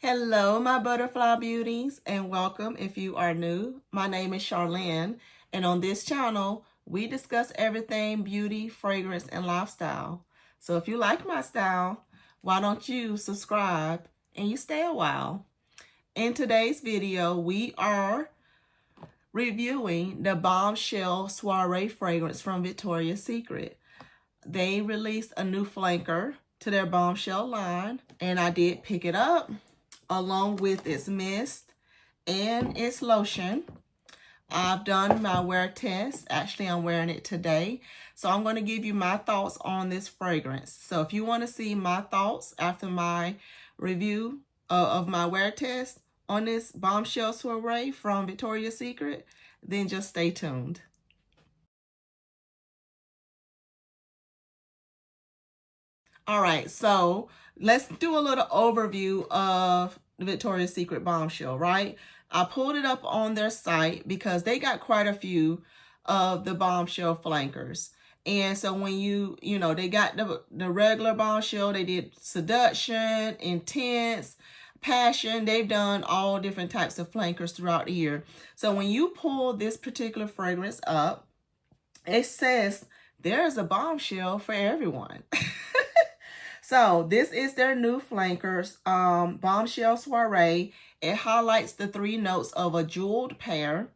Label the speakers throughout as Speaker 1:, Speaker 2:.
Speaker 1: Hello, my butterfly beauties, and welcome if you are new. My name is Charlene, and on this channel, we discuss everything beauty, fragrance, and lifestyle. So if you like my style, why don't you subscribe and you stay a while? In today's video, we are reviewing the Bombshell Soirée fragrance from Victoria's Secret. They released a new flanker to their Bombshell line, and I did pick it up along with its mist and its lotion. I've done my wear test. Actually, I'm wearing it today. So I'm going to give you my thoughts on this fragrance. So if you want to see my thoughts after my review of my wear test on this Bombshell Soirée from Victoria's Secret, then just stay tuned. All right, so let's do a little overview of the Victoria's Secret Bombshell, right? I pulled it up on their site because they got quite a few of the Bombshell flankers. And so when they got the regular Bombshell, they did Seduction, Intense, Passion. They've done all different types of flankers throughout the year. So when you pull this particular fragrance up, it says there's a Bombshell for everyone. So this is their new flankers, Bombshell Soirée. It highlights the three notes of a jeweled pear,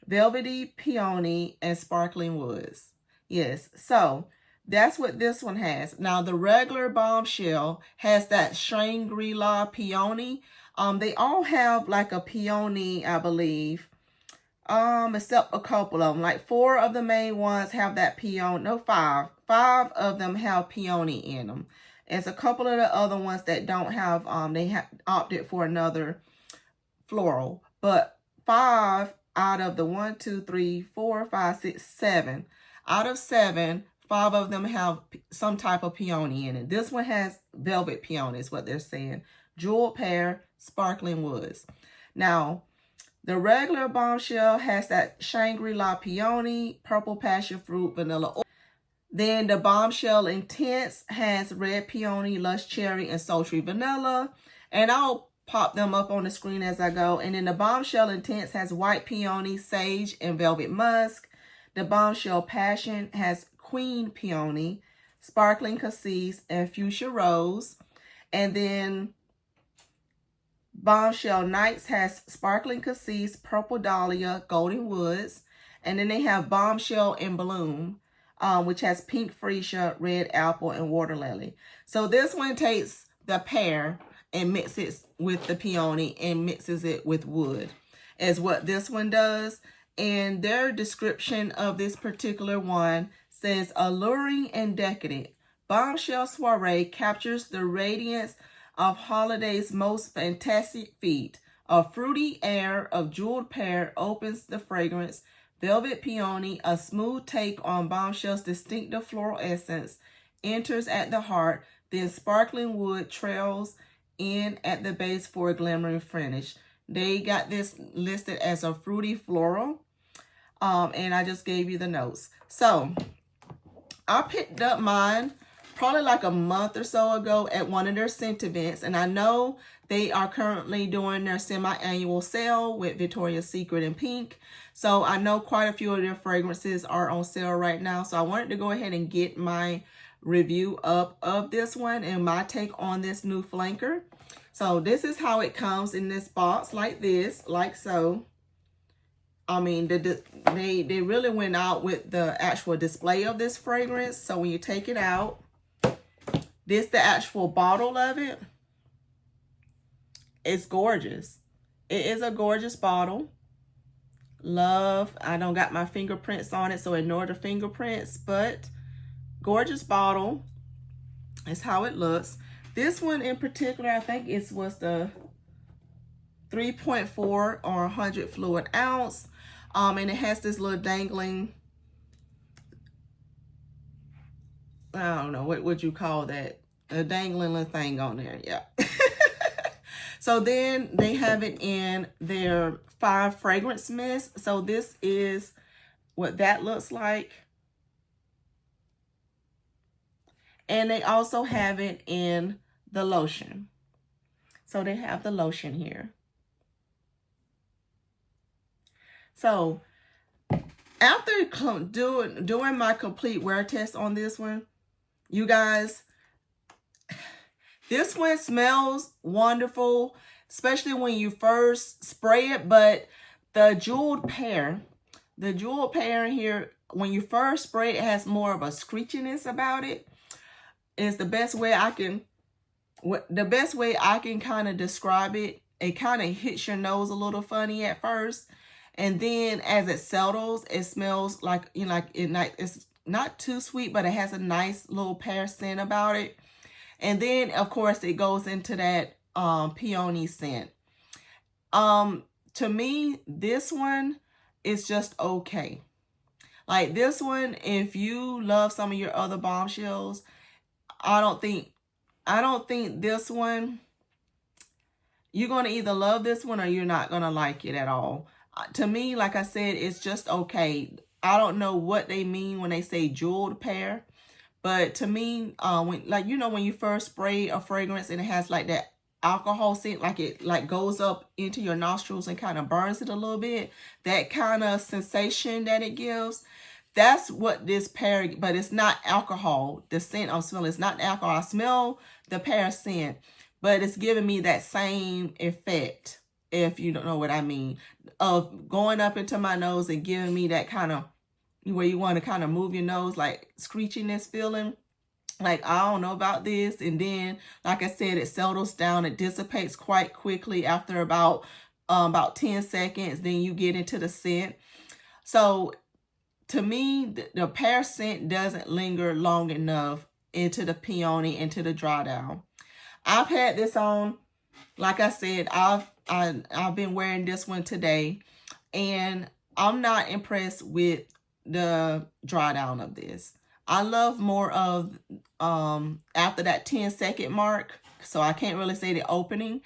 Speaker 1: velvety peony, and sparkling woods. Yes, so that's what this one has. Now the regular Bombshell has that Shangri-La peony. They all have like a peony, I believe. Except a couple of them. Like 4 of the main ones have that peony. No, 5. 5 of them have peony in them. There's a couple of the other ones that don't have, they have opted for another floral. But 5 out of the 1, 2, 3, 4, 5, 6, 7. Out of 7, 5 of them have some type of peony in it. This one has velvet peony is what they're saying. Jeweled pear, sparkling woods. Now, the regular Bombshell has that Shangri-La peony, purple passion fruit, vanilla oil. Then the Bombshell Intense has red peony, lush cherry, and sultry vanilla. And I'll pop them up on the screen as I go. And then the Bombshell Intense has white peony, sage, and velvet musk. The Bombshell Passion has queen peony, sparkling cassis, and fuchsia rose. And then Bombshell Nights has sparkling cassis, purple dahlia, golden woods. And then they have Bombshell in Bloom, which has pink freesia, red apple, and water lily. So this one takes the pear and mixes with the peony and mixes it with wood, is what this one does. And their description of this particular one says, alluring and decadent, Bombshell Soirée captures the radiance of holiday's most fantastic feat. A fruity air of jeweled pear opens the fragrance. Velvet peony, a smooth take on Bombshell's distinctive floral essence, enters at the heart. Then sparkling wood trails in at the base for a glimmering finish. They got this listed as a fruity floral. And I just gave you the notes. So I picked up mine probably like a month or so ago at one of their scent events. And I know they are currently doing their semi-annual sale with Victoria's Secret and Pink. So I know quite a few of their fragrances are on sale right now. So I wanted to go ahead and get my review up of this one and my take on this new flanker. So this is how it comes in this box, like this, like so. I mean, they really went out with the actual display of this fragrance. So when you take it out, this the actual bottle of it. It's gorgeous. It is a gorgeous bottle. Love. I don't got my fingerprints on it, so ignore the fingerprints. But gorgeous bottle. Is how it looks. This one in particular, I think it was the 3.4 or 100 fluid ounce. And it has this little dangling, I don't know, what would you call that? A dangling little thing on there, yeah. So then they have it in their 5 fragrance mist. So this is what that looks like. And they also have it in the lotion. So they have the lotion here. So after doing my complete wear test on this one, you guys, this one smells wonderful, especially when you first spray it. But the jeweled pear here, when you first spray it, has more of a screechiness about it. It's the best way I can kind of describe it. It kind of hits your nose a little funny at first, and then as it settles, it smells like, you know, it's not too sweet, but it has a nice little pear scent about it. And then of course it goes into that peony scent. To me, this one is just okay. Like this one, if you love some of your other bombshells, I don't think this one, you're going to either love this one or you're not going to like it at all. To me, like I said, it's just okay. I don't know what they mean when they say jeweled pear, but to me, when you first spray a fragrance and it has like that alcohol scent, like it like goes up into your nostrils and kind of burns it a little bit, that kind of sensation that it gives, that's what this pear, but it's not alcohol. The scent I'm smelling is not alcohol. I smell the pear scent, but it's giving me that same effect, if you don't know what I mean, of going up into my nose and giving me that kind of, where you want to kind of move your nose, like screechiness feeling. Like, I don't know about this. And then, like I said, it settles down. It dissipates quite quickly after about 10 seconds. Then you get into the scent. So to me, the pear scent doesn't linger long enough into the peony, into the dry down. I've had this on, like I said, I've been wearing this one today, and I'm not impressed with the dry down of this. I love more of after that 10-second mark, so I can't really say the opening.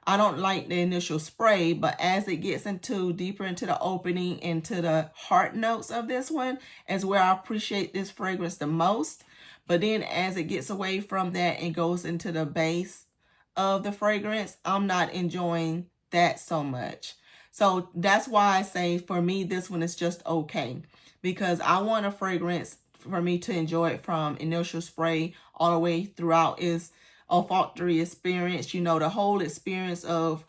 Speaker 1: I don't like the initial spray, but as it gets deeper into the opening, into the heart notes of this one, is where I appreciate this fragrance the most. But then as it gets away from that and goes into the base of the fragrance, I'm not enjoying that so much. So that's why I say, for me, this one is just okay, because I want a fragrance for me to enjoy it from initial spray all the way throughout is olfactory experience, the whole experience of,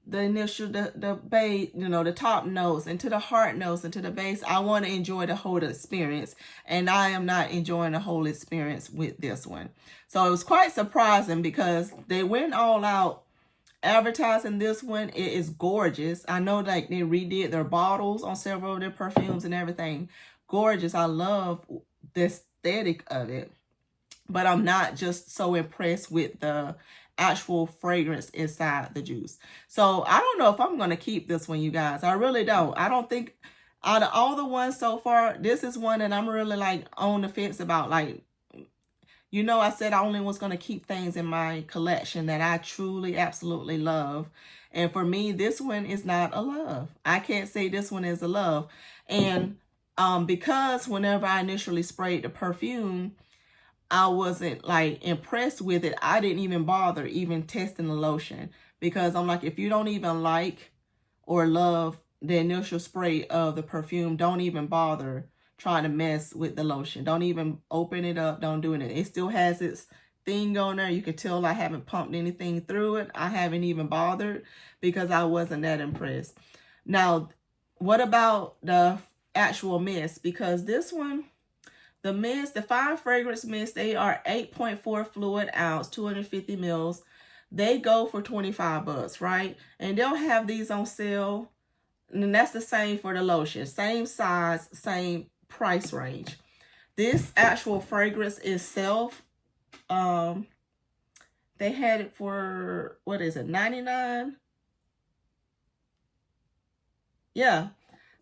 Speaker 1: the initial, the base, the top notes into the heart notes into the base. I want to enjoy the whole experience, and I am not enjoying the whole experience with this one. So it was quite surprising because they went all out advertising this one. It is gorgeous. I know like they redid their bottles on several of their perfumes and everything. Gorgeous. I love the aesthetic of it, but I'm not just so impressed with the actual fragrance inside the juice. So I don't know if I'm going to keep this one, you guys. I really don't. I don't think, out of all the ones so far, this is one that I'm really like on the fence about. Like, I said I only was going to keep things in my collection that I truly, absolutely love. And for me, this one is not a love. I can't say this one is a love. And because whenever I initially sprayed the perfume, I wasn't like impressed with it. I didn't even bother even testing the lotion, because I'm like, if you don't even like or love the initial spray of the perfume, don't even bother trying to mess with the lotion. Don't even open it up. Don't do it. It still has its thing on there. You can tell I haven't pumped anything through it. I haven't even bothered because I wasn't that impressed. Now, what about the actual mist? Because this one, the mist, the fine fragrance mist, they are 8.4 fluid ounce, 250 mils. They go for $25, right? And they'll have these on sale. And that's the same for the lotion. Same size, same price range. This actual fragrance itself, they had it for, what is it, $99? Yeah.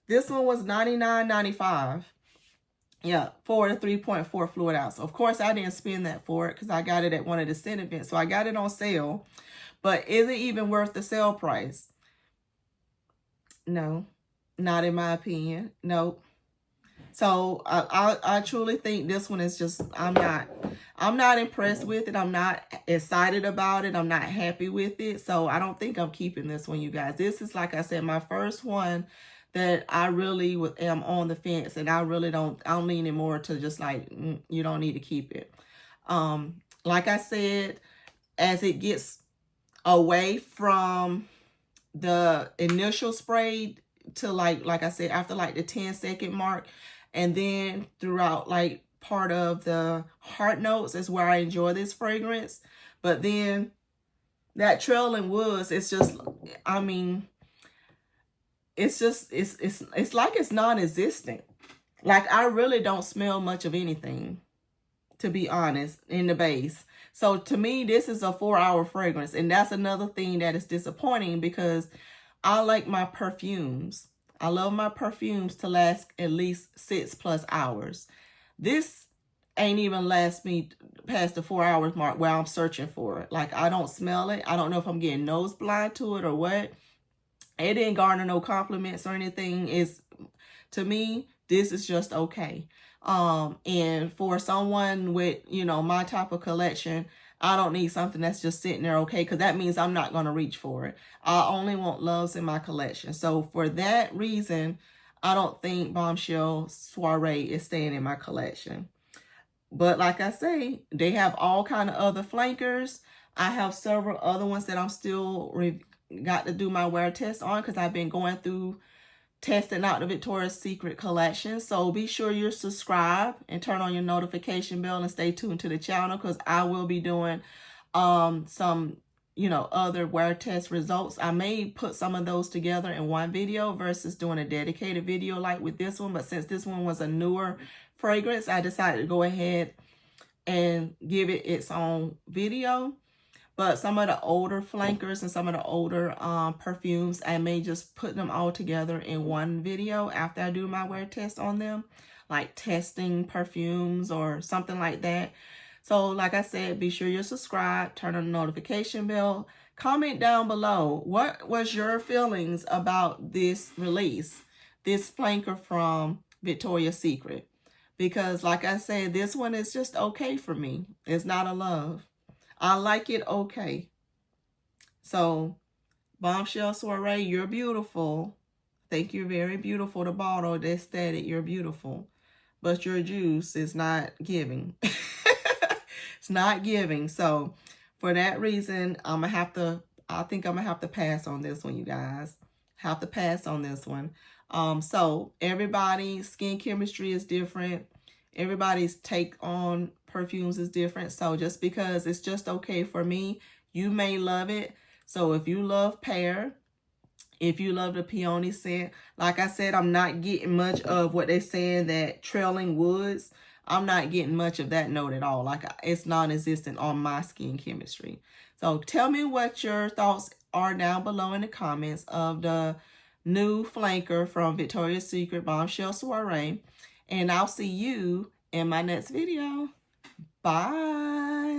Speaker 1: This one was $99.95. Yeah, for the 3.4 fluid ounce. Of course, I didn't spend that for it because I got it at one of the scent events. So I got it on sale. But is it even worth the sale price? No, not in my opinion. Nope. So I truly think this one is just, I'm not impressed with it. I'm not excited about it. I'm not happy with it. So I don't think I'm keeping this one, you guys. This is, like I said, my first one that I really am on the fence, and I'm leaning more to just like, you don't need to keep it. Like I said, as it gets away from the initial spray to like I said, after like the 10-second mark, and then throughout like part of the heart notes is where I enjoy this fragrance. But then that trailing woods, it's just, I mean, it's just, it's like it's non-existent. Like, I really don't smell much of anything, to be honest, in the base. So to me, this is a 4-hour fragrance. And that's another thing that is disappointing, because I like my perfumes. I love my perfumes to last at least 6+ hours. This ain't even last me past the 4 hours mark where I'm searching for it. Like, I don't smell it. I don't know if I'm getting nose blind to it or what. It didn't garner no compliments or anything. To me, this is just okay. And for someone with, you know, my type of collection, I don't need something that's just sitting there okay, because that means I'm not going to reach for it. I only want loves in my collection. So for that reason, I don't think Bombshell Soirée is staying in my collection. But like I say, they have all kind of other flankers. I have several other ones that I'm still got to do my wear test on, because I've been going through testing out the Victoria's Secret collection. So be sure you're subscribed and turn on your notification bell and stay tuned to the channel, because I will be doing some, you know, other wear test results. I may put some of those together in one video versus doing a dedicated video like with this one. But since this one was a newer fragrance, I decided to go ahead and give it its own video. But some of the older flankers and some of the older perfumes, I may just put them all together in one video after I do my wear test on them, like testing perfumes or something like that. So like I said, be sure you're subscribed, turn on the notification bell, comment down below. What was your feelings about this release, this flanker from Victoria's Secret? Because like I said, this one is just okay for me. It's not a love. I like it okay. So, Bombshell Soirée, you're beautiful. I think you're very beautiful. The bottle, the aesthetic, you're beautiful. But your juice is not giving. It's not giving. So, for that reason, I think I'm going to have to pass on this one, you guys. Have to pass on this one. So, everybody's skin chemistry is different. Everybody's take on perfumes is different. So just because it's just okay for me, you may love it. So if you love pear, if you love the peony scent, like I said, I'm not getting much of what they're saying, that trailing woods. I'm not getting much of that note at all. Like, it's non-existent on my skin chemistry. So tell me what your thoughts are down below in the comments of the new flanker from Victoria's Secret, Bombshell Soirée. And I'll see you in my next video. Bye.